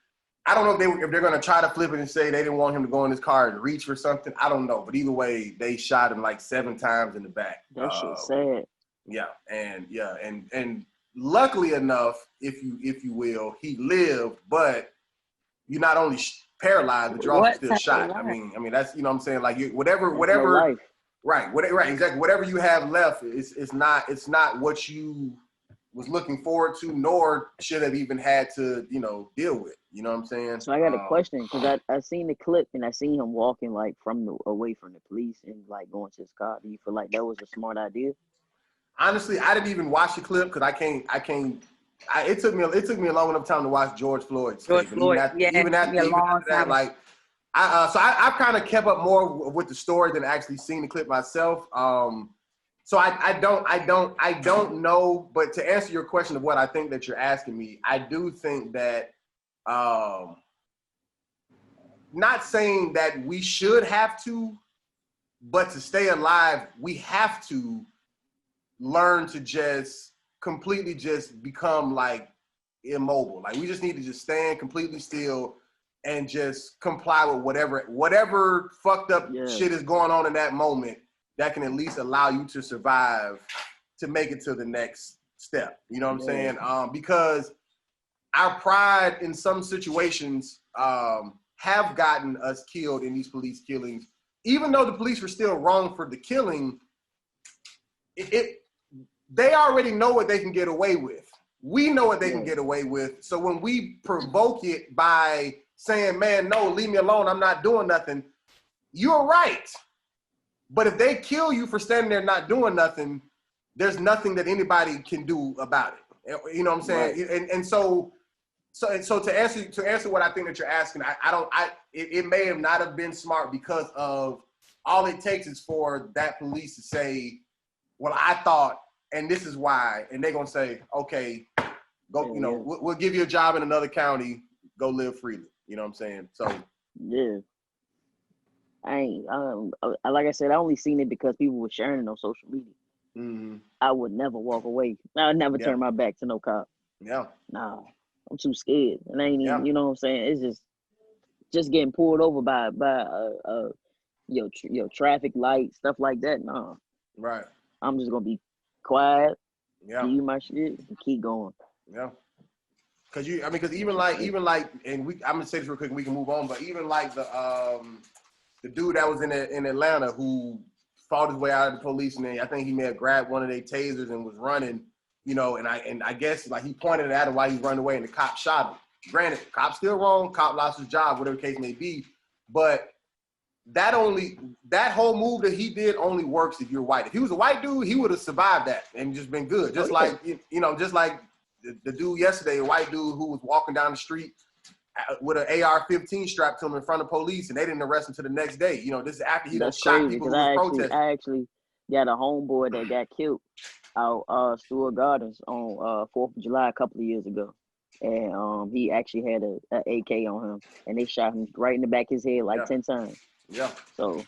I don't know if they're going to try to flip it and say they didn't want him to go in his car and reach for something. I don't know. But either way, they shot him like 7 times in the back. That shit's sad. Yeah. And luckily enough, if you will, he lived, but you're not only paralyzed, but you're also still shot. I mean, that's, you know what I'm saying? Like whatever, right. Exactly. Whatever you have left, it's not what you was looking forward to, nor should have even had to, deal with. You know what I'm saying? So I got a question, because I seen the clip and I seen him walking like away from the police and like going to his car. Do you feel like that was a smart idea? Honestly, I didn't even watch the clip because it took me a long enough time to watch George Floyd's tape. Even after that, like I've kind of kept up more with the story than actually seen the clip myself. So I don't know, but to answer your question of what I think that you're asking me, I do think that, not saying that we should have to, but to stay alive, we have to learn to just completely just become like immobile. Like we just need to just stand completely still and just comply with whatever fucked up shit is going on in that moment that can at least allow you to survive to make it to the next step. You know what I'm saying? Because our pride in some situations have gotten us killed in these police killings. Even though the police were still wrong for the killing, they already know what they can get away with. We know what they can get away with. So when we provoke it by saying, man, no, leave me alone, I'm not doing nothing, you're right. But if they kill you for standing there not doing nothing, there's nothing that anybody can do about it. You know what I'm saying? Right. And so to answer what I think that you're asking, it may have not have been smart because of all it takes is for that police to say, well, I thought, and this is why, and they're gonna say, okay, go, we'll give you a job in another county, go live freely. You know what I'm saying? So yeah. I ain't, like I said, I only seen it because people were sharing it on social media. I would never walk away. I would never turn my back to no cop. Yeah. Nah, I'm too scared. And I ain't even, you know what I'm saying? It's just getting pulled over by your traffic light, stuff like that. Nah. Right. I'm just gonna be quiet, give you my shit, and keep going. Yeah. Cause even like, and I'm gonna say this real quick and we can move on, but even like the dude that was in Atlanta who fought his way out of the police, and then I think he may have grabbed one of their tasers and was running, you know, and I guess like he pointed it at him while he running away, and the cop shot him. Granted, cop's still wrong, cop lost his job, whatever the case may be, but that whole move that he did only works if you're white. If he was a white dude, he would have survived that and just been good. Just like, you know, just like the dude yesterday, a white dude who was walking down the street with an AR-15 strapped to him in front of police, and they didn't arrest him till the next day. You know, this is after he shot people who were protesting. I actually got a homeboy that got killed out Stewart Gardens on 4th of July a couple of years ago. And he actually had an AK on him, and they shot him right in the back of his head like 10 times. Yeah. So.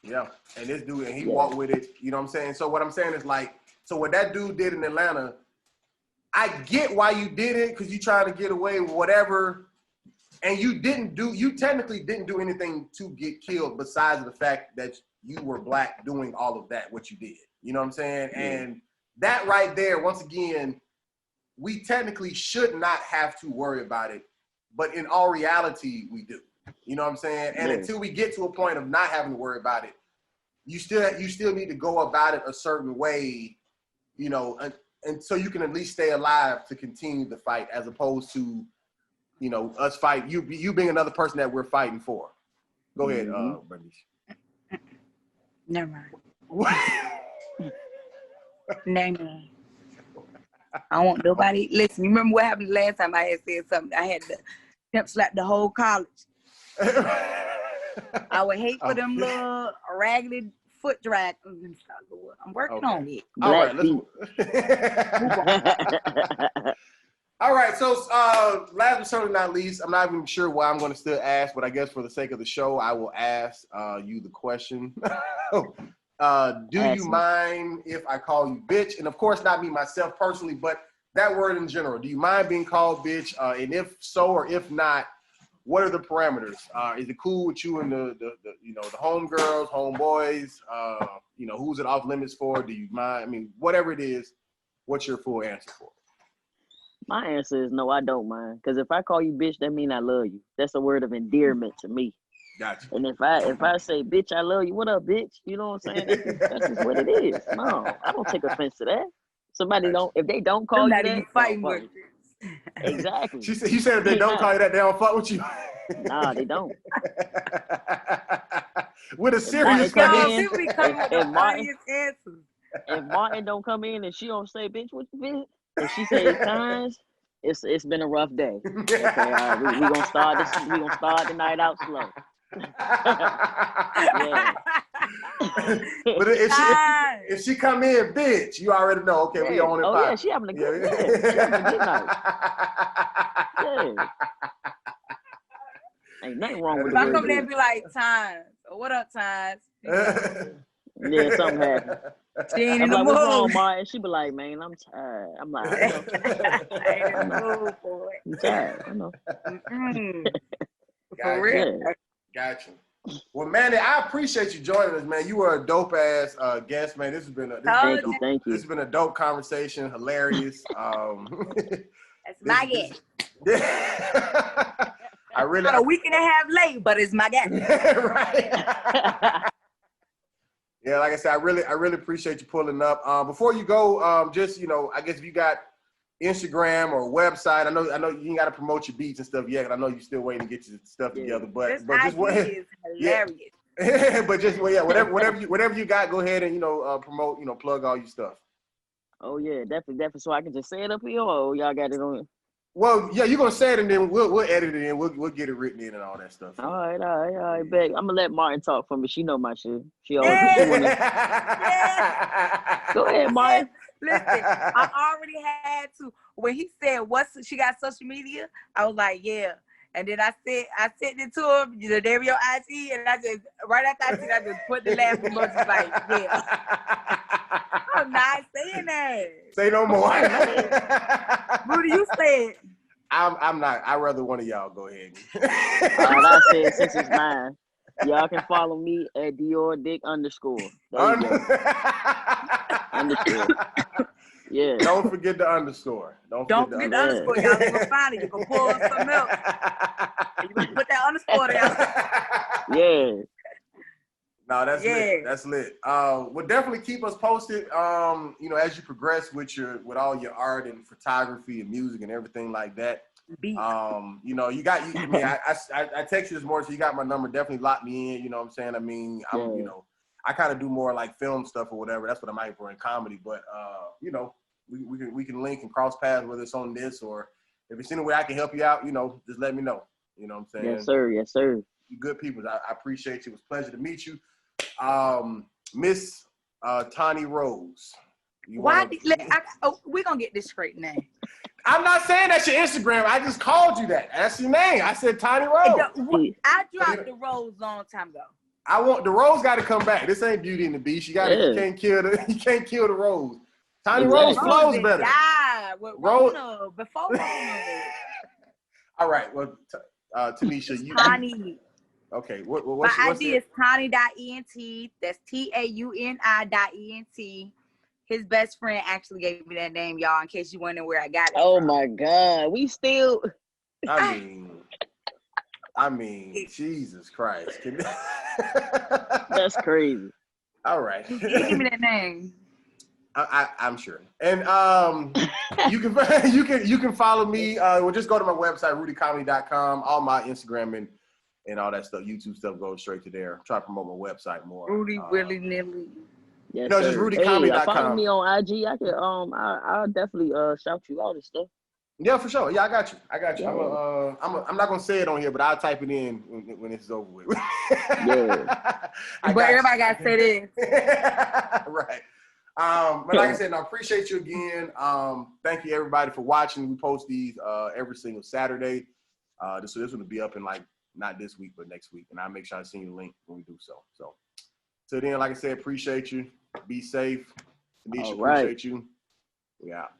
Yeah. And this dude, and he walked with it. You know what I'm saying? So what I'm saying is like, so what that dude did in Atlanta, I get why you did it, because you trying to get away with whatever. And you technically didn't do anything to get killed besides the fact that you were black doing all of that, what you did. You know what I'm saying? Yeah. And that right there, once again, we technically should not have to worry about it. But in all reality, we do. You know what I'm saying? And until we get to a point of not having to worry about it, you still need to go about it a certain way, you know, and so you can at least stay alive to continue the fight, as opposed to, you know, us fight, you being another person that we're fighting for. Go ahead, Bernice. Never mind. Never mind. I don't want nobody. Listen, you remember what happened the last time I had said something? I had to pimp slap the whole college. I would hate for them little raggedy foot drag. I'm working on it. All right, all right, so last but certainly not least, I'm not even sure why I'm going to still ask, but I guess for the sake of the show, I will ask you the question. Do you mind if I call you bitch? And of course, not me myself personally, but that word in general. Do you mind being called bitch? And if so, or if not, what are the parameters? Is it cool with you and the you know, the homegirls, homeboys? You know, who's it off limits for? Do you mind? I mean, whatever it is, what's your full answer for it? My answer is no, I don't mind. Because if I call you bitch, that means I love you. That's a word of endearment to me. Gotcha. And if I say bitch, I love you, what up, bitch? You know what I'm saying? That's just what it is. No, I don't take offense to that. If they don't call you that, you fighting with. Exactly. You said if they don't call you that, they don't fuck with you. Nah, they don't. With a serious question. If Martin don't come in and she don't say bitch, what you bitch? If she says Tynes, it's been a rough day. Okay, all right, we gonna start this. We gonna start the night out slow. Yeah. But if she come in, bitch, you already know. Okay, we on it. Oh yeah, she having a good night. She having a good night. Yeah. Ain't nothing wrong with it. I come there and be like, Tynes, what up, Tynes? Yeah, something happened. She ain't in the mood. What's wrong, Martin? She be like, man, I'm tired. I'm like, I know. I ain't in the mood for it. I'm tired. I know. For real. Gotcha. Well, Mannie, I appreciate you joining us, man. You were a dope ass guest, man. This has been thank you. This has been a dope conversation, hilarious. That's my guest. I really about a week and a half late, but it's my guest. Right. Yeah, like I said, I really appreciate you pulling up. Before you go, just, you know, I guess if you got Instagram or website, I know you ain't got to promote your beats and stuff yet. And I know you're still waiting to get your stuff together, but just what is hilarious. Yeah. But just whatever you got, go ahead and, you know, promote, you know, plug all your stuff. Oh yeah, definitely. So I can just say it up here, or y'all got it on. Well, yeah, you're gonna say it and then we'll edit it in. We'll get it written in and all that stuff. All right, bet. I'm gonna let Martin talk for me. She know my shit. She always Go ahead, Martin. Listen, I already had to. When he said, she got social media? I was like, yeah. And then I sent it to him, you know, there your IT, and I just, right after I said, I just put the laughing emoji like, yeah. I'm not saying that. Say no more. Rudy, you said. I'm not. I'd rather one of y'all go ahead. All right, I said since it's mine. Y'all can follow me at DiorDick_. There you go. Underscore. Yeah. Don't forget the underscore. Don't forget the underscore. Y'all gonna find it. You can pull some milk. You can put that underscore there. Yeah. No, that's lit. That's lit. Well, definitely keep us posted. You know, as you progress with all your art and photography and music and everything like that. You know, I mean, I text you this morning, so you got my number. Definitely lock me in. You know what I'm saying? I mean, you know, I kind of do more like film stuff or whatever. That's what I'm out for in comedy. But you know, we can link and cross paths, whether it's on this or if it's any way I can help you out. You know, just let me know. You know what I'm saying? Yes, sir. Yes, sir. You good people. I appreciate you. It was a pleasure to meet you. Miss Tani Rose. We're gonna get this straight now. I'm not saying that's your Instagram. I just called you that. That's your name. I said Tani Rose. I dropped the Rose long time ago. The Rose got to come back. This ain't Beauty and the Beast. You can't kill the Rose. Tani Rose flows better. Yeah, Rose before Rona. All right. Well, Tanesha, Tani. Okay. What's my ID is Tani.ent. That's TAUNI.ent. His best friend actually gave me that name, y'all, in case you wondering where I got it from. my God. We still. I mean, Jesus Christ. That's crazy. All right. Give me that name. I'm sure. And you can follow me. Well, just go to my website, rudycomedy.com. All my Instagram and all that stuff, YouTube stuff goes straight to there. Try to promote my website more. Rudy willy nilly. Yes, no, just rudycomedy.com. Follow me on IG. I can I'll definitely shout you all this stuff. Yeah, for sure. Yeah, I got you. Yeah. I'm not gonna say it on here, but I'll type it in when it's over with. Yeah. But everybody got to say this. Right. But like I said, I appreciate you again. Thank you everybody for watching. We post these every single Saturday. This one will be up in like not this week, but next week, and I'll make sure I send you the link when we do so. So till then, like I said, appreciate you. Be safe. Tanesha, appreciate you. We out.